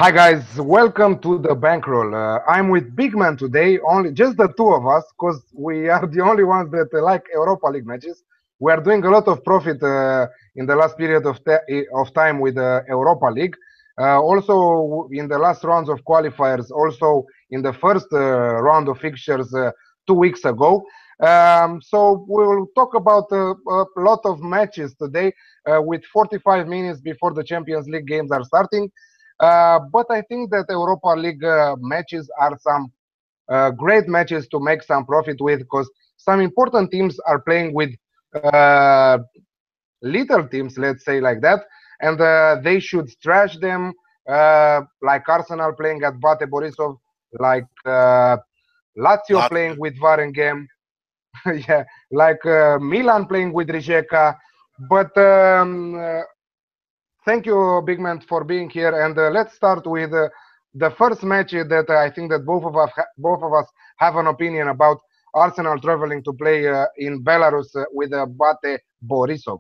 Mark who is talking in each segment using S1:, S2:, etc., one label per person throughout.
S1: Hi guys, welcome to the Bankroll. I'm with Big Man today, only just the two of us, because we are the only ones that like Europa League matches. We are doing a lot of profit in the last period of time with Europa League. Also in the last rounds of qualifiers, also in the first round of fixtures 2 weeks ago. So we will talk about a lot of matches today with 45 minutes before the Champions League games are starting. But I think that Europa League matches are some great matches to make some profit with because some important teams are playing with uh, little teams, let's say like that, and they should trash them, like Arsenal playing at BATE Borisov, like Lazio playing
S2: Lazio.
S1: with Varengem, yeah, like Milan playing with Rijeka. But thank you, Big Man, for being here. And let's start with the first match that I think that both of us have an opinion about. Arsenal traveling to play in Belarus with Bate Borisov.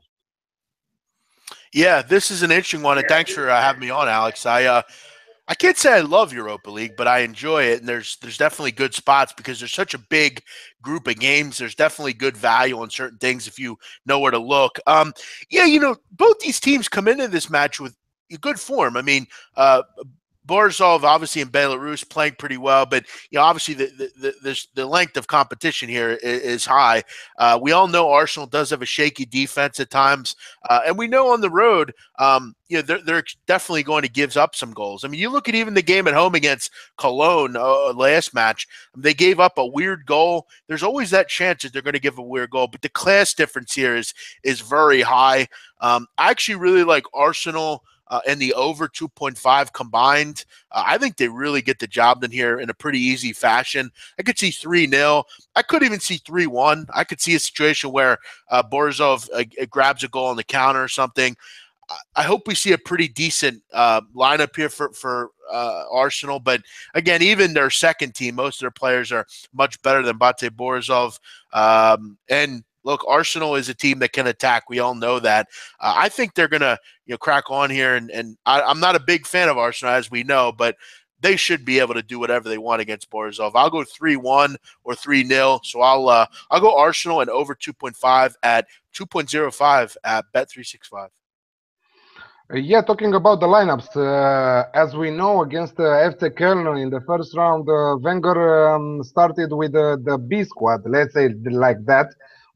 S2: Yeah, this is an interesting one, and thanks for having me on, Alex. I can't say I love Europa League, but I enjoy it, and there's definitely good spots because there's such a big group of games. There's definitely good value on certain things if you know where to look. Yeah, both these teams come into this match with good form. I mean, Borisov obviously in Belarus playing pretty well, but obviously the length of competition here is high. We all know Arsenal does have a shaky defense at times, and we know on the road, they're definitely going to give up some goals. I mean, you look at even the game at home against Cologne last match, they gave up a weird goal. There's always that chance that they're going to give a weird goal, but the class difference here is very high. I actually really like Arsenal and the over 2.5 combined. I think they really get the job done here in a pretty easy fashion. I could see 3-0. I could even see 3-1. I could see a situation where Borisov grabs a goal on the counter or something. I hope we see a pretty decent lineup here for Arsenal. But again, even their second team, most of their players are much better than Bate Borisov. And look, Arsenal is a team that can attack. We all know that. I think they're going to crack on here. And I'm not a big fan of Arsenal, as we know, but they should be able to do whatever they want against Borisov. I'll go 3-1 or 3-0. So I'll go Arsenal and over 2.5 at 2.05 at Bet365.
S1: Yeah, talking about the lineups, as we know, against FC Köln in the first round, Wenger started with the B squad, let's say like that,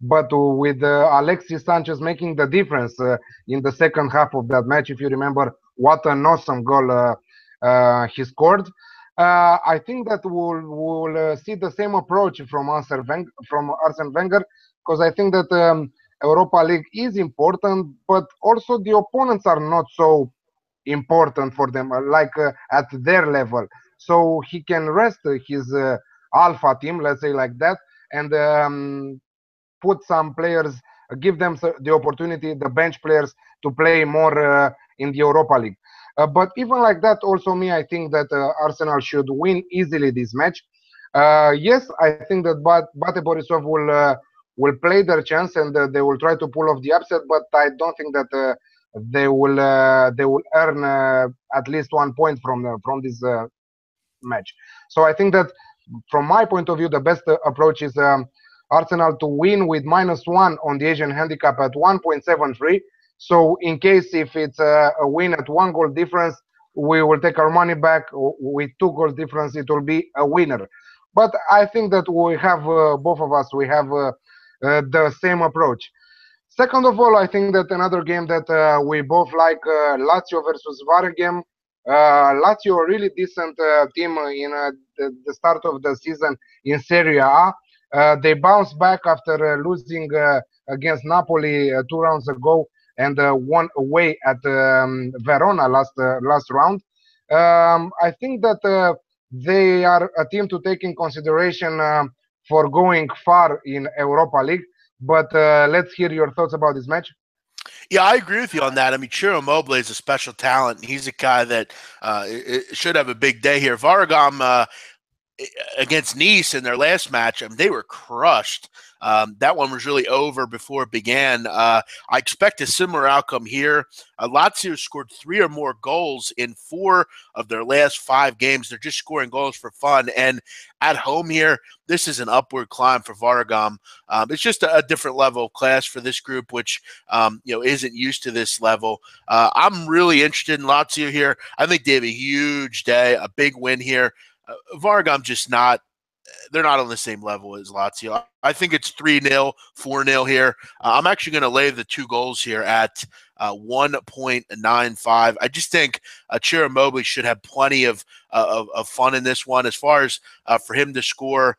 S1: but with Alexis Sanchez making the difference in the second half of that match. If you remember, what an awesome goal he scored. I think that we'll see the same approach from Arsene Wenger, because I think that. Europa League is important, but also the opponents are not so important for them, at their level. So he can rest his alpha team, let's say like that, and put some players, give them the opportunity, the bench players, to play more in the Europa League. But even like that, also I think that Arsenal should win easily this match. Yes, I think that Bate Borisov will play their chance and they will try to pull off the upset, but I don't think that they will earn at least 1 point from this match. So I think that from my point of view, the best approach is Arsenal to win with -1 on the Asian handicap at 1.73. So in case if it's a win at 1 goal difference, we will take our money back. With 2 goals difference, it will be a winner. But I think that we have both of us. We have the same approach. Second of all, I think that another game that we both like, Lazio versus Waregem. Lazio, a really decent team in the start of the season in Serie A. They bounced back after losing against Napoli 2 rounds ago and won away at Verona last round. I think that they are a team to take in consideration for going far in Europa League. But let's hear your thoughts about this match.
S2: Yeah, I agree with you on that. I mean, Ciro Immobile is a special talent. He's a guy that should have a big day here. Varagam, against Nice in their last match, I mean, they were crushed. That one was really over before it began. I expect a similar outcome here. Lazio scored 3 or more goals in 4 of their last 5 games. They're just scoring goals for fun. And at home here, this is an upward climb for Vargam. It's just a different level of class for this group, which isn't used to this level. I'm really interested in Lazio here. I think they have a huge day, a big win here. Vargam just not – they're not on the same level as Lazio. I think it's 3-0, 4-0 here. I'm actually going to lay the 2 goals here at 1.95. I just think Ciro Immobile should have plenty of fun in this one. As far as for him to score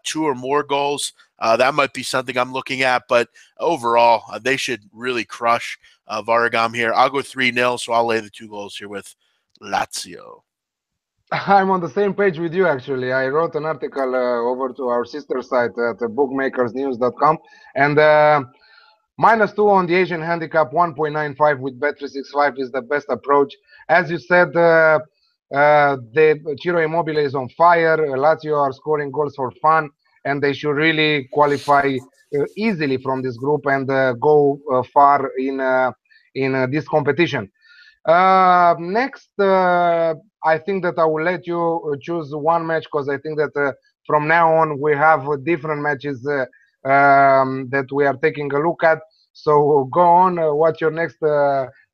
S2: 2 or more goals, that might be something I'm looking at. But overall, they should really crush Vargam here. I'll go 3-0, so I'll lay the 2 goals here with Lazio.
S1: I'm on the same page with you, actually. I wrote an article over to our sister site at bookmakersnews.com, and -2 on the Asian handicap, 1.95 with Bet365 is the best approach. As you said, Ciro Immobile is on fire. Lazio are scoring goals for fun, and they should really qualify easily from this group and go far in this competition. Next, I think that I will let you choose one match, because I think that from now on we have different matches that we are taking a look at. So go on. What's your next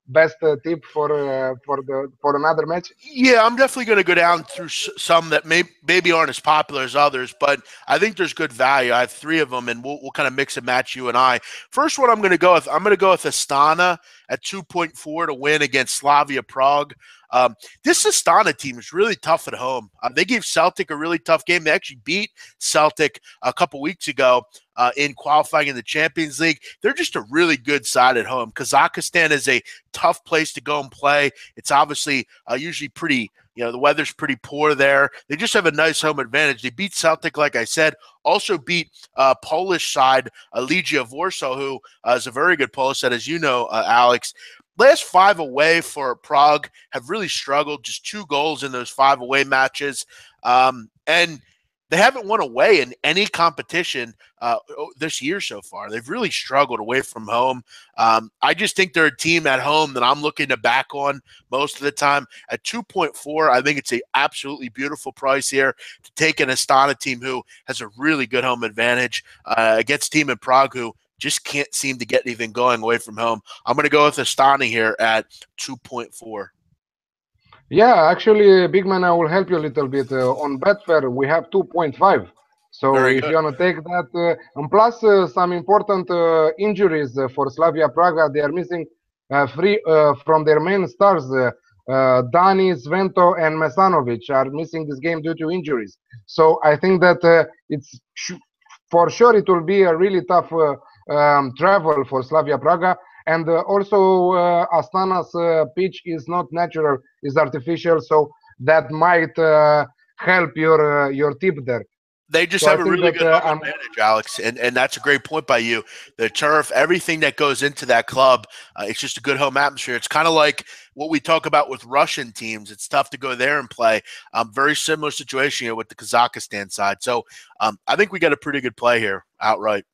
S1: best tip for another match?
S2: Yeah, I'm definitely going to go down through some that maybe aren't as popular as others, but I think there's good value. I have 3 of them, and we'll kind of mix and match, you and I. First one I'm going to go with Astana at 2.4 to win against Slavia Prague. This Astana team is really tough at home. They gave Celtic a really tough game. They actually beat Celtic a couple weeks ago in qualifying in the Champions League. They're just a really good side at home. Kazakhstan is a tough place to go and play. It's obviously usually pretty, the weather's pretty poor there. They just have a nice home advantage. They beat Celtic, like I said, also beat Polish side, Legia Warsaw, who is a very good Polish side, as you know, Alex. Last 5 away for Prague have really struggled, just 2 goals in those 5 away matches. And they haven't won away in any competition this year so far. They've really struggled away from home. I just think they're a team at home that I'm looking to back on most of the time. At 2.4, I think it's an absolutely beautiful price here to take an Astana team who has a really good home advantage against a team in Prague who just can't seem to get anything going away from home. I'm going to go with Astana here at 2.4.
S1: Yeah, actually, big man, I will help you a little bit. On Betfair, we have 2.5. So
S2: Very
S1: if
S2: good.
S1: you want to take that, and plus some important injuries for Slavia Praga, they are missing 3 from their main stars. Dani, Svento, and Mesanovic are missing this game due to injuries. So I think that for sure it will be a really tough travel for Slavia Praga. And also Astana's pitch is not natural, is artificial, so that might help your tip there.
S2: They just have a really good home advantage, Alex, and that's a great point by you. The turf, everything that goes into that club, it's just a good home atmosphere. It's kind of like what we talk about with Russian teams. It's tough to go there and play. Very similar situation here with the Kazakhstan side. So I think we got a pretty good play here outright.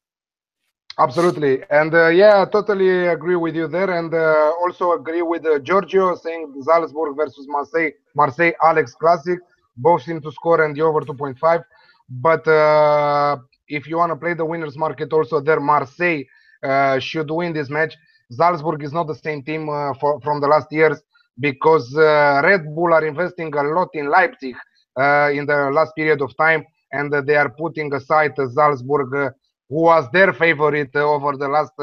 S1: Absolutely. And yeah, totally agree with you there. And also agree with Giorgio saying Salzburg versus Marseille. Marseille, Alex Classic. Both seem to score and the over 2.5. But if you want to play the winners market also there, Marseille should win this match. Salzburg is not the same team from the last years, because Red Bull are investing a lot in Leipzig in the last period of time. And they are putting aside Salzburg, who was their favorite over the last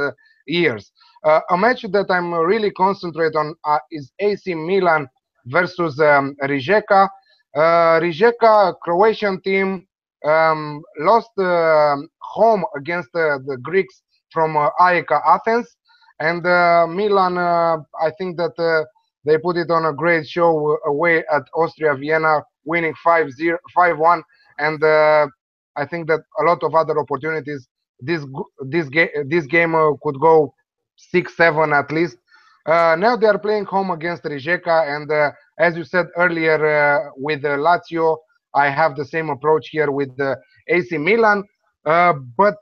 S1: years. A match that I'm really concentrate on is AC Milan versus Rijeka. Rijeka, Croatian team, lost home against the Greeks from Rijeka Athens. And Milan, I think that they put it on a great show away at Austria Vienna, winning 5-1. And I think that a lot of other opportunities. This game could go 6-7 at least. Now they are playing home against Rijeka, and as you said earlier with Lazio, I have the same approach here with the AC Milan. But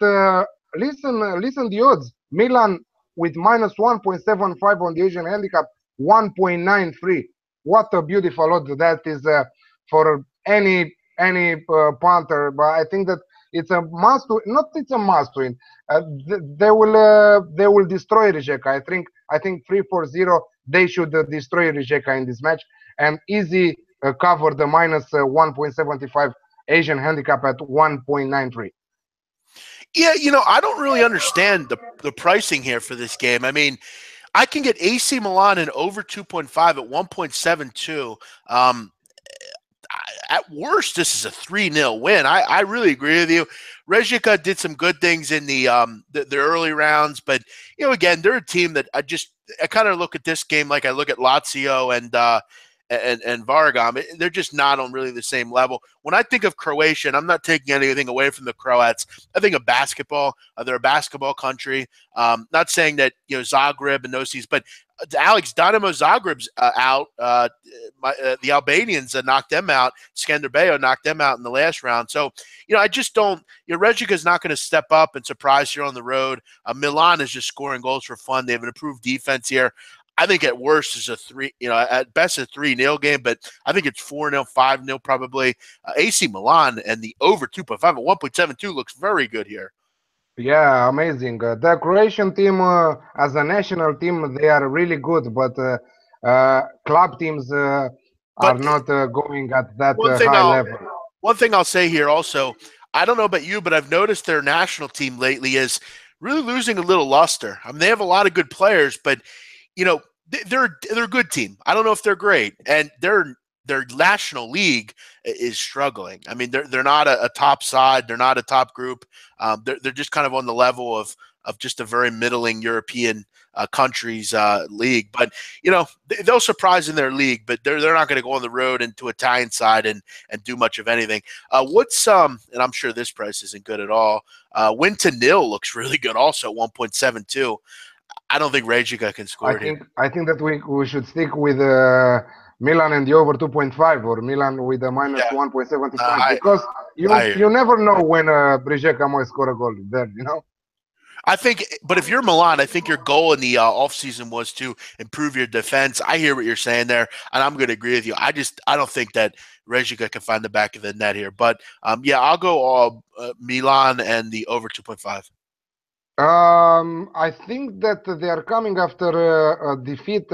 S1: listen, the odds. Milan with minus 1.75 on the Asian handicap, 1.93. What a beautiful odds that is for any punter. But I think that it's a must. Not it's a must win. They will destroy Rijeka. I think 3-4-0. They should destroy Rijeka in this match and easy cover the minus 1.75 Asian handicap at 1.93.
S2: Yeah, I don't really understand the pricing here for this game. I mean, I can get AC Milan and over 2.5 at 1.72. At worst, this is a 3-0 win. I really agree with you. Rijeka did some good things in the early rounds, but again, they're a team that I kind of look at this game like I look at Lazio and Vargam. They're just not on really the same level. When I think of Croatia, and I'm not taking anything away from the Croats, I think of basketball. They're a basketball country. Not saying that Zagreb and those teams, but Alex, Dynamo Zagreb's out. The Albanians knocked them out. Skanderbeo knocked them out in the last round. So, I just don't. Rijeka's not going to step up and surprise here on the road. Milan is just scoring goals for fun. They have an improved defense here. I think at worst is at best a 3-0 game, but I think it's 4-0, 5-0 probably. AC Milan and the over 2.5 at 1.72 looks very good here.
S1: Yeah, amazing. The Croatian team, as a national team, they are really good, but club teams are not going at that high level.
S2: One thing I'll say here also, I don't know about you, but I've noticed their national team lately is really losing a little luster. I mean, they have a lot of good players, but they're a good team. I don't know if they're great, and their national league is struggling. I mean, they're not a top side. They're not a top group. They're just kind of on the level of just a very middling European countries league. But they'll surprise in their league, but they're not going to go on the road into Italian side and do much of anything. And I'm sure this price isn't good at all. Win to nil looks really good also at 1.72. I don't think Rijeka can score here.
S1: I think that we should stick with Milan and the over 2.5 or Milan with a minus 1.75 because you never know when Rijeka might score a goal there,
S2: I think, but if you're Milan, I think your goal in the offseason was to improve your defense. I hear what you're saying there, and I'm going to agree with you. I don't think that Rijeka can find the back of the net here. But, I'll go Milan and the over 2.5.
S1: I think that they are coming after a defeat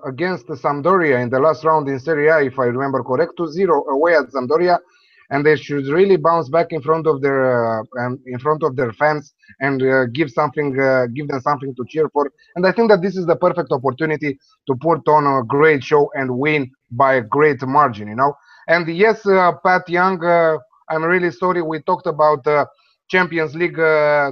S1: against Sampdoria in the last round in Serie A, if I remember correct, 2-0 away at Sampdoria, and they should really bounce back in front of their fans and give them something to cheer for. And I think that this is the perfect opportunity to put on a great show and win by a great margin, And yes, Pat Young, I'm really sorry we talked about Champions League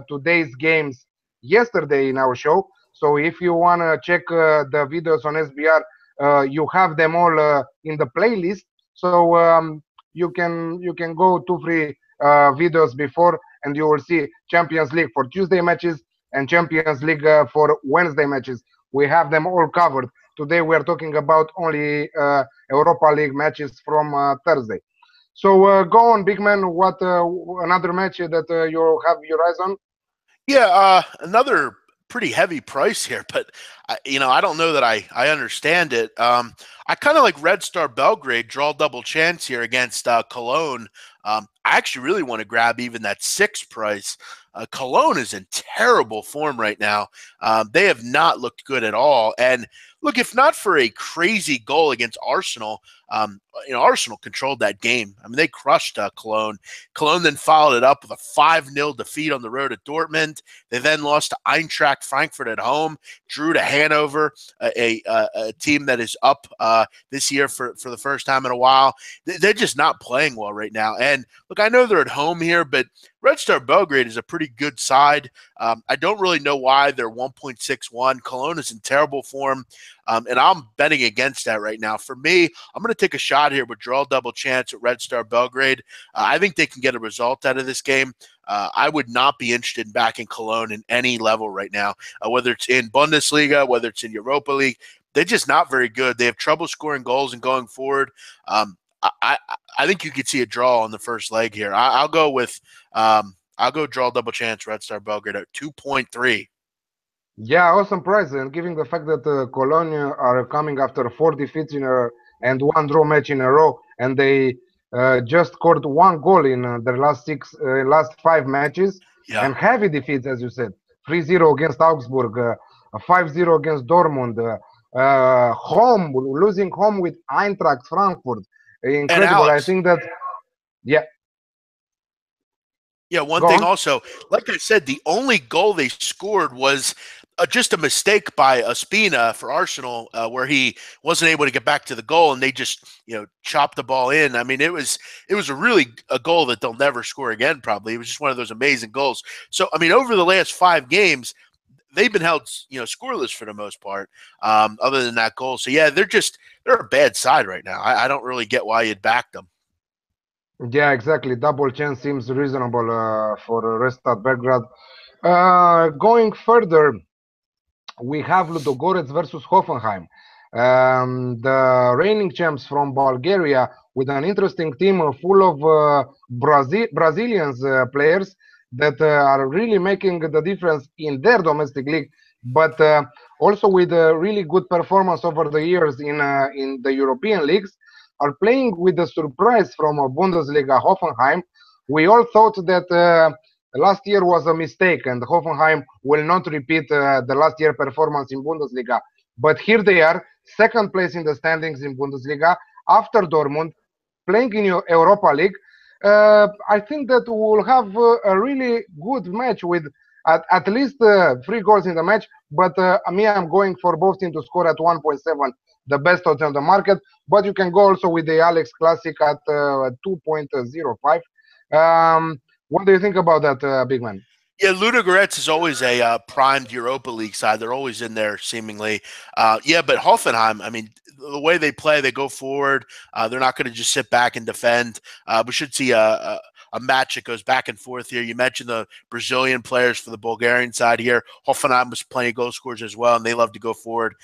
S1: today's games yesterday in our show. So if you want to check the videos on SBR, you have them all in the playlist. So you can go 2-3 videos before, and you will see Champions League for Tuesday matches and Champions League for Wednesday matches. We have them all covered. Today we are talking about only Europa League matches from Thursday. So go on, big man. What another match that you have your eyes on?
S2: Yeah, another pretty heavy price here, but I don't know that I understand it. I kind of like Red Star Belgrade draw double chance here against Cologne. I actually really want to grab even that 6 price. Cologne is in terrible form right now. They have not looked good at all. And look, if not for a crazy goal against Arsenal, Arsenal controlled that game. I mean, they crushed Cologne. Cologne then followed it up with a 5-0 defeat on the road at Dortmund. They then lost to Eintracht Frankfurt at home, drew to Hanover, a team that is up this year for the first time in a while. They're just not playing well right now. And look, I know they're at home here, but Red Star Belgrade is a pretty good side. I don't really know why they're 1.61. Cologne is in terrible form, and I'm betting against that right now. For me, I'm going to take a shot here with draw double chance at Red Star Belgrade. I think they can get a result out of this game. I would not be interested in backing Cologne in any level right now, whether it's in Bundesliga, whether it's in Europa League. They're just not very good. They have trouble scoring goals and going forward. I think you could see a draw on the first leg here. I'll go with I'll go draw double chance Red Star Belgrade at 2.3.
S1: Yeah, awesome price. And given the fact that Cologne are coming after 4 defeats and one draw match in a row, and they just scored one goal in their last 5 matches,
S2: Yeah.
S1: and heavy defeats, as you said, 3-0 against Augsburg, 5-0 against Dortmund, losing home with Eintracht Frankfurt.
S2: And
S1: Incredible. I
S2: Alex,
S1: think that, yeah,
S2: yeah, one
S1: go
S2: thing
S1: on.
S2: also, like I said, the only goal they scored was just a mistake by Ospina for Arsenal, where he wasn't able to get back to the goal, and they just chopped the ball in. I mean, it was a goal that they'll never score again. Probably it was just one of those amazing goals. So I mean, over the last 5 games, they've been held scoreless for the most part, other than that goal. So yeah, they're a bad side right now. I don't really get why you'd back them.
S1: Yeah, exactly. Double chance seems reasonable for Restad Belgrade. Going further, we have Ludogorets versus Hoffenheim. The reigning champs from Bulgaria with an interesting team full of Brazilians players that are really making the difference in their domestic league, but also with a really good performance over the years in the European leagues, are playing with the surprise from Bundesliga Hoffenheim. We all thought that last year was a mistake, and Hoffenheim will not repeat the last year performance in Bundesliga. But here they are, second place in the standings in Bundesliga, after Dortmund, playing in Europa League. I think that we will have a really good match with at least 3 goals in the match. But me, I'm going for both teams to score at 1.7, the best odds on the market. But you can go also with the Alex Classic at 2.05. What do you think about that, big man?
S2: Yeah, Ludogorets is always a primed Europa League side. They're always in there, seemingly. Yeah, but Hoffenheim, I mean, the way they play, they go forward. They're not going to just sit back and defend. We should see a match that goes back and forth here. You mentioned the Brazilian players for the Bulgarian side here. Hoffenheim was plenty of goal scorers as well, and they love to go forward.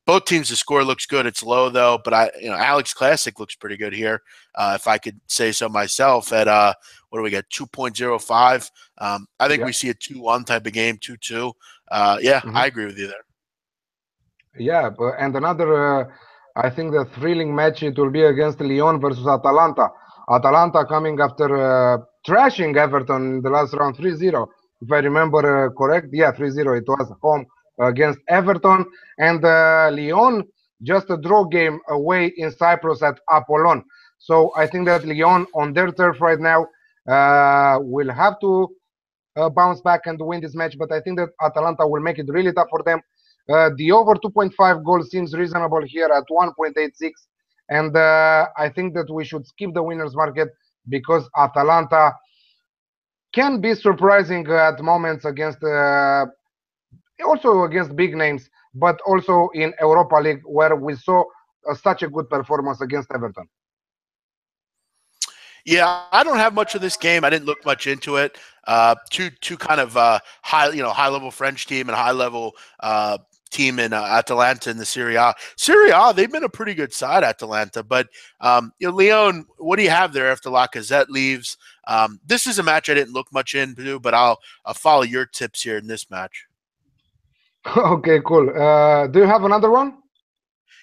S2: Both teams, the score looks good. It's low though, but Alex Classic looks pretty good here. If I could say so myself, at what do we get? 2.05. I think
S1: Yeah.
S2: we see a 2-1 type of game, 2-2. Yeah,
S1: Mhm.
S2: I agree with you there.
S1: Yeah, and another, I think the thrilling match it will be against Lyon versus Atalanta. Atalanta coming after trashing Everton in the last round 3-0, if I remember correct. Yeah, 3-0 it was home against Everton. And Lyon just a draw game away in Cyprus at Apollon. So I think that Lyon on their turf right now will have to bounce back and win this match. But I think that Atalanta will make it really tough for them. The over 2.5 goals seems reasonable here at 1.86. And I think that we should skip the winners market because Atalanta can be surprising at moments against also against big names, but also in Europa League where we saw such a good performance against Everton.
S2: Yeah, I don't have much of this game. I didn't look much into it. Two kind of high level French team and high level team in Atalanta in the Serie A. Serie A, they've been a pretty good side, Atalanta. But Lyon, what do you have there after Lacazette leaves? This is a match I didn't look much into, but I'll follow your tips here in this match.
S1: Okay, cool. Do you have another one?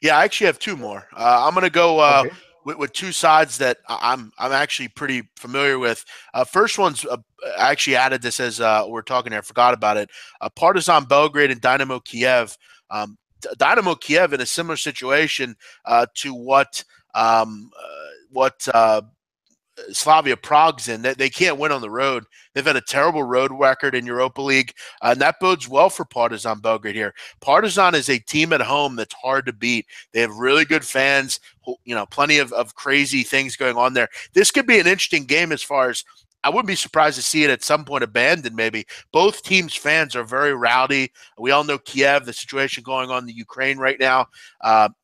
S2: Yeah, I actually have two more. I'm going to go
S1: Okay.
S2: with two sides that I'm actually pretty familiar with. First one's I actually added this as we're talking here. I forgot about it. Partizan Belgrade and Dynamo Kiev. Dynamo Kiev in a similar situation to what Slavia Prague's in. They can't win on the road. They've had a terrible road record in Europa League, and that bodes well for Partizan Belgrade here. Partizan is a team at home that's hard to beat. They have really good fans, plenty of crazy things going on there. This could be an interesting game as far as I wouldn't be surprised to see it at some point abandoned, maybe. Both teams' fans are very rowdy. We all know Kiev, the situation going on in the Ukraine right now.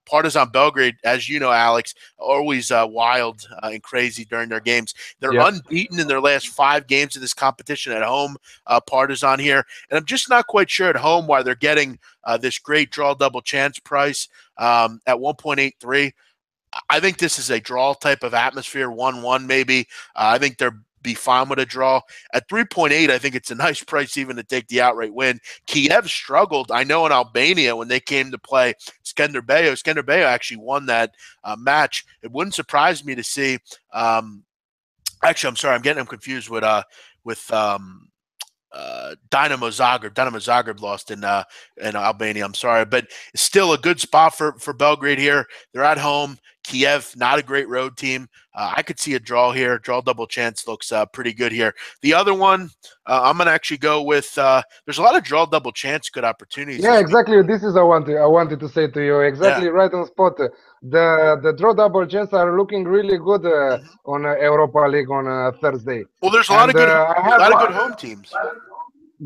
S2: Partizan Belgrade, as you know, Alex, always wild and crazy during their games. They're
S1: Yeah.
S2: unbeaten in their last 5 games of this competition at home, Partizan here. And I'm just not quite sure at home why they're getting this great draw double chance price at 1.83. I think this is a draw type of atmosphere, 1-1 maybe. I think they're be fine with a draw. At 3.8, I think it's a nice price even to take the outright win. Kiev struggled, I know, in Albania when they came to play Skenderbeo. Skenderbeo actually won that match. It wouldn't surprise me to see actually, I'm sorry, I'm confused with Dynamo Zagreb. Dynamo Zagreb lost in Albania. I'm sorry, but it's still a good spot for Belgrade here. They're at home. Kiev, not a great road team. I could see a draw here. Draw double chance looks pretty good here. The other one, I'm going to actually go with. There's a lot of draw double chance good opportunities.
S1: Yeah, exactly. This is I wanted to say to you. Exactly,
S2: yeah.
S1: right on spot. The draw double chance are looking really good on Europa League on Thursday.
S2: Well, there's a lot
S1: And
S2: of good,
S1: I
S2: a
S1: have
S2: lot of good home teams.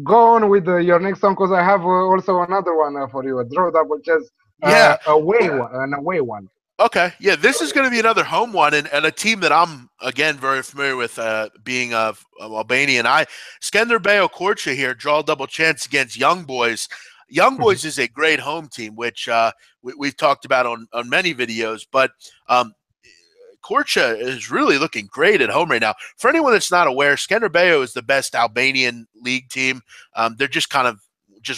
S1: go on with your next one because I have also another one for you. A draw double chance,
S2: Yeah.
S1: an away one.
S2: Okay. Yeah, this is going to be another home one, and a team that I'm, again, very familiar with, being of Albanian. Skenderbeo Korça here, draw double chance against Young Boys. Young Boys is a great home team, which we've talked about on many videos, but Korça is really looking great at home right now. For anyone that's not aware, Skenderbeo is the best Albanian league team. They're just kind of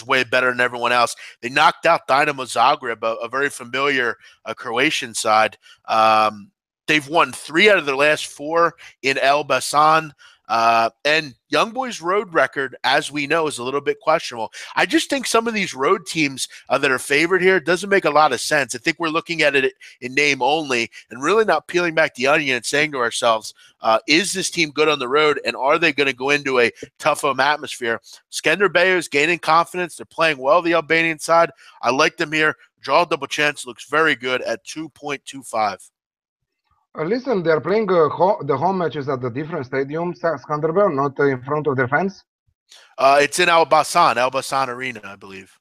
S2: way better than everyone else. They knocked out Dynamo Zagreb, a very familiar Croatian side. They've won 3 out of their last 4 in Elbasan. And Young Boys' road record, as we know, is a little bit questionable. I just think some of these road teams that are favored here doesn't make a lot of sense. I think we're looking at it in name only and really not peeling back the onion and saying to ourselves, is this team good on the road, and are they going to go into a tough home atmosphere? Skenderbeo is gaining confidence. They're playing well the Albanian side. I like them here. Draw double chance looks very good at 2.25.
S1: Listen, they're playing the home matches at the different stadiums, Skanderbeg, not in front of their fans.
S2: It's in Elbasan Arena, I believe.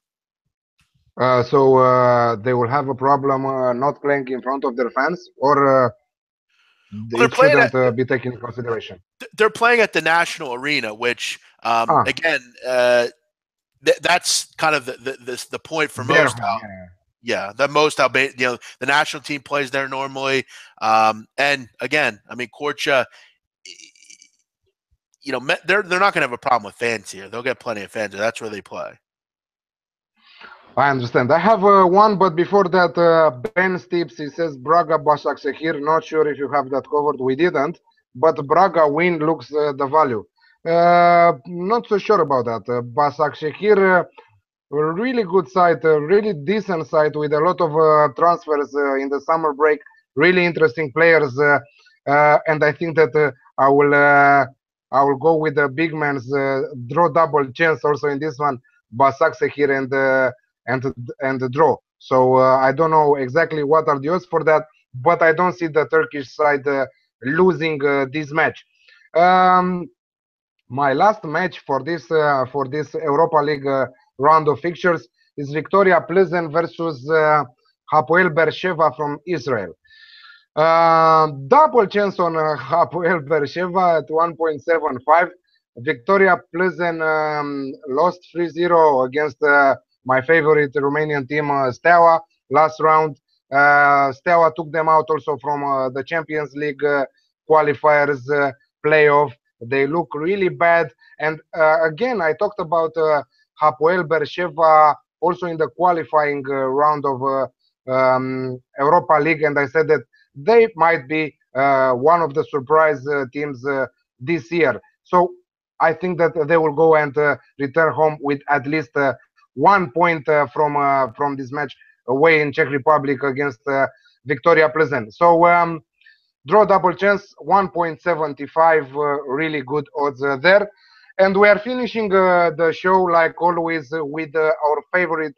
S1: So they will have a problem not playing in front of their fans, or it shouldn't be taken into consideration.
S2: They're playing at the National Arena, which, again, that's kind of the point for most. Yeah, the most Albanian, the national team plays there normally. And again, I mean, Korça, they're not going to have a problem with fans here. They'll get plenty of fans. That's where they play.
S1: I understand. I have one, but before that, Ben Stips, he says Braga Başakşehir. Not sure if you have that covered. We didn't, but Braga win looks the value. Not so sure about that. Başakşehir, really good site, really decent site with a lot of transfers in the summer break. Really interesting players, and I think that I will go with the big man's draw double chance also in this one. Başakşehir and the draw. So I don't know exactly what are the odds for that, but I don't see the Turkish side losing this match. My last match for this Europa League round of fixtures is Victoria Pleasant versus Hapoel Beersheva from Israel. Double chance on Hapoel Beersheva at 1.75. Victoria Pleasant lost 3-0 against my favorite Romanian team, Steaua, last round. Steaua took them out also from the Champions League qualifiers playoff. They look really bad. And again, I talked about Hapoel Beersheva also in the qualifying round of Europa League, and I said that they might be one of the surprise teams this year. So I think that they will go and return home with at least 1 point from this match away in Czech Republic against Victoria Pleasant. So draw double chance, 1.75, really good odds there. And we are finishing the show like always with our favorite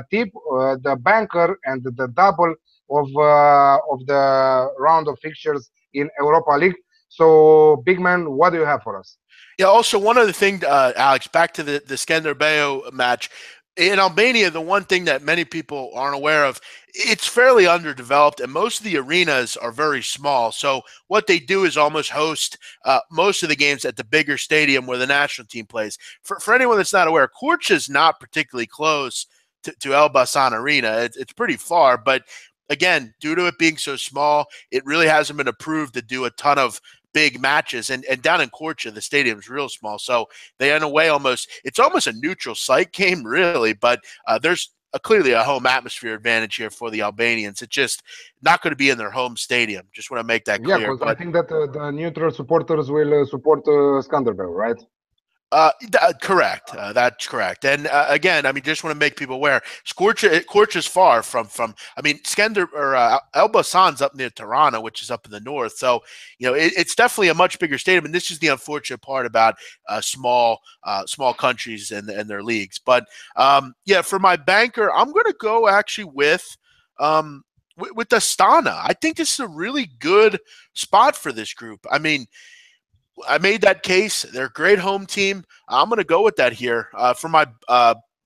S1: tip, the banker and the double of the round of fixtures in Europa League. So, big man, what do you have for us?
S2: Yeah, also one other thing, Alex, back to the Skenderbeo match. In Albania, the one thing that many people aren't aware of, it's fairly underdeveloped, and most of the arenas are very small. So what they do is almost host most of the games at the bigger stadium where the national team plays. For anyone that's not aware, Korça is not particularly close to Elbasan Arena. It's pretty far, but again, due to it being so small, it really hasn't been approved to do a ton of big matches. And down in Korcha, the stadium's real small. So they, in a way, it's almost a neutral site game, really. But there's clearly a home atmosphere advantage here for the Albanians. It's just not going to be in their home stadium. Just want to make that
S1: Yeah,
S2: clear.
S1: because I think that the neutral supporters will support Skanderbeg, right?
S2: Correct. That's correct. And again, I mean, just want to make people aware. Korcha's far from. I mean, Skender or Elbasan's up near Tirana, which is up in the north. So it's definitely a much bigger stadium. And this is the unfortunate part about small countries and their leagues. But yeah, for my banker, I'm going to go actually with Astana. I think this is a really good spot for this group. I mean, I made that case. They're a great home team. I'm going to go with that here. For my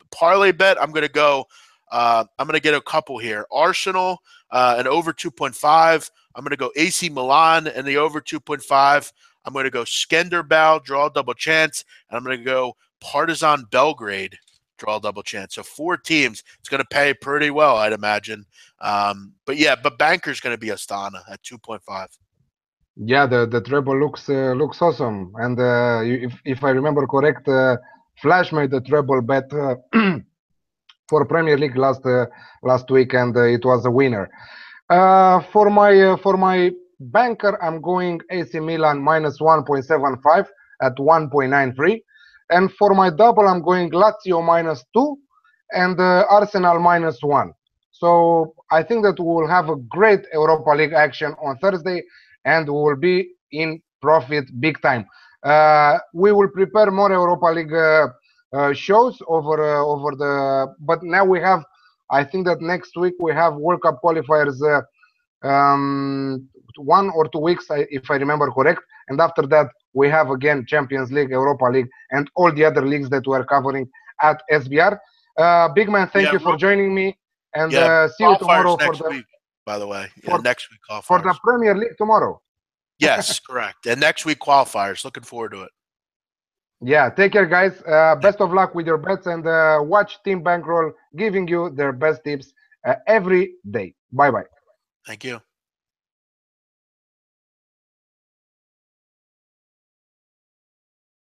S2: parlay bet, I'm going to go. I'm going to get a couple here. Arsenal and over 2.5. I'm going to go AC Milan and the over 2.5. I'm going to go Skenderbeg, draw double chance, and I'm going to go Partizan Belgrade, draw double chance. So 4 teams. It's going to pay pretty well, I'd imagine. But banker's going to be Astana at 2.5.
S1: Yeah, the treble looks awesome, and if I remember correct, Flash made the treble bet for Premier League last week, and it was a winner. For my banker, I'm going AC Milan minus 1.75 at 1.93, and for my double, I'm going Lazio minus 2 and Arsenal minus 1. So I think that we will have a great Europa League action on Thursday, and we will be in profit big time. We will prepare more Europa League shows over the. But now we have. I think that next week we have World Cup qualifiers. 1 or 2 weeks, if I remember correct, and after that we have again Champions League, Europa League, and all the other leagues that we are covering at SBR. Big man, thank you for joining me, and see you tomorrow for the
S2: week. By the way, next week qualifiers.
S1: For the Premier League tomorrow.
S2: Yes, correct. And next week qualifiers. Looking forward to it.
S1: Yeah, take care, guys. Best of luck with your bets, and watch Team Bankroll giving you their best tips every day. Bye-bye.
S2: Thank you.